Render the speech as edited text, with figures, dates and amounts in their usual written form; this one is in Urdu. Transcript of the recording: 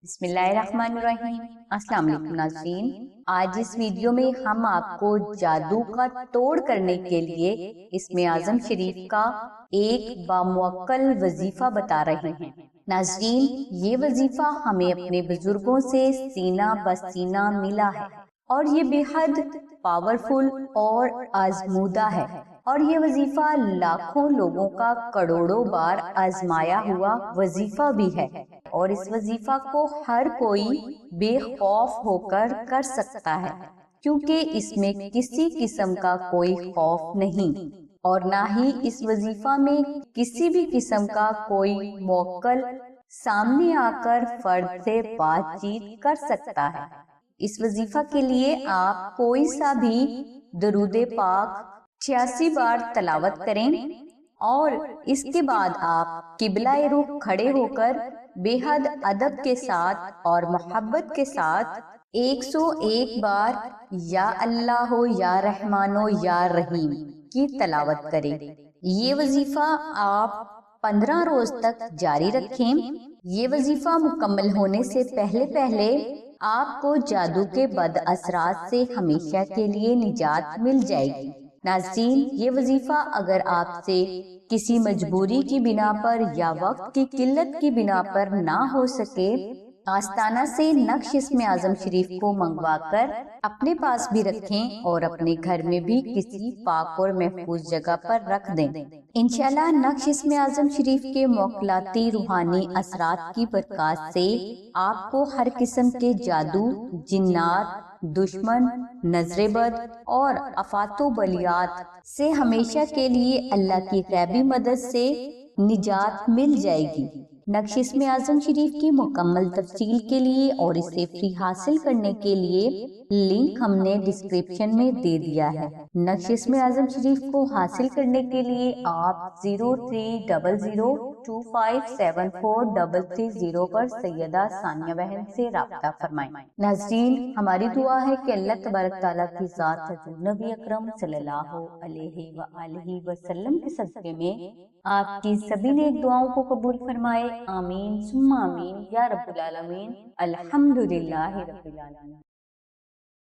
بسم اللہ الرحمن الرحیم۔ السلام علیکم ناظرین، آج اس ویڈیو میں ہم آپ کو جادو کا توڑ کرنے کے لیے اسم اعظم شریف کا ایک باموکل وظیفہ بتا رہے ہیں۔ ناظرین، یہ وظیفہ ہمیں اپنے بزرگوں سے سینہ بسینہ ملا ہے اور یہ بے حد پاورفل اور آزمودہ ہے، اور یہ وظیفہ لاکھوں لوگوں کا کروڑوں بار آزمایا ہوا وظیفہ بھی ہے، اور اس وظیفہ کو ہر کوئی بے خوف ہو کر سکتا ہے، کیونکہ اس میں کسی قسم کا کوئی خوف نہیں، اور نہ ہی اس وظیفہ میں کسی بھی قسم کا کوئی موکل سامنے آ کر فرد سے بات چیت کر سکتا ہے۔ اس وظیفہ کے لیے آپ کوئی سا بھی درود پاک 86 بار تلاوت کریں، اور اس کے بعد آپ قبلہ رخ کھڑے ہو کر بے حد ادب کے ساتھ اور محبت کے ساتھ 101 بار یا اللہ ہو یا رحمان ہو یا رحیم کی تلاوت کریں۔ یہ وظیفہ آپ 15 روز تک جاری رکھیں۔ یہ وظیفہ مکمل ہونے سے پہلے آپ کو جادو کے بد اثرات سے ہمیشہ کے لیے نجات مل جائے گی۔ ناظرین، یہ وظیفہ اگر آپ سے کسی مجبوری کی بنا پر یا وقت کی قلت کی بنا پر نہ ہو سکے، آستانہ سے نقش اسم اعظم شریف کو منگوا کر اپنے پاس بھی رکھیں اور اپنے گھر میں بھی کسی پاک اور محفوظ جگہ پر رکھ دیں۔ انشاءاللہ نقش اسم اعظم شریف کے موکلاتی روحانی اثرات کی برکات سے آپ کو ہر قسم کے جادو، جنات، دشمن، نظر بد اور آفات و بلیات سے ہمیشہ کے لیے اللہ کی غیبی مدد سے نجات مل جائے گی۔ نقش اسم اعظم شریف کی مکمل تفصیل کے لیے اور اسے فری حاصل کرنے کے لیے لنک ہم نے ڈسکرپشن میں دے دیا ہے۔ نقش اسم اعظم شریف کو حاصل کرنے کے لیے آپ 0300257433 پر سیدہ ثانیہ بہن سے رابطہ فرمائیں۔ ناظرین، ہماری دعا ہے کہ اللہ تبارک تعالیٰ کی ذات حضور نبی اکرم صلی اللہ علیہ وآلہ وسلم کے صدقے میں آپ کی سبھی نیک دعاؤں کو قبول فرمائے۔ آمین ثم آمین یا رب العالمین۔ الحمدللہ رب العالمین۔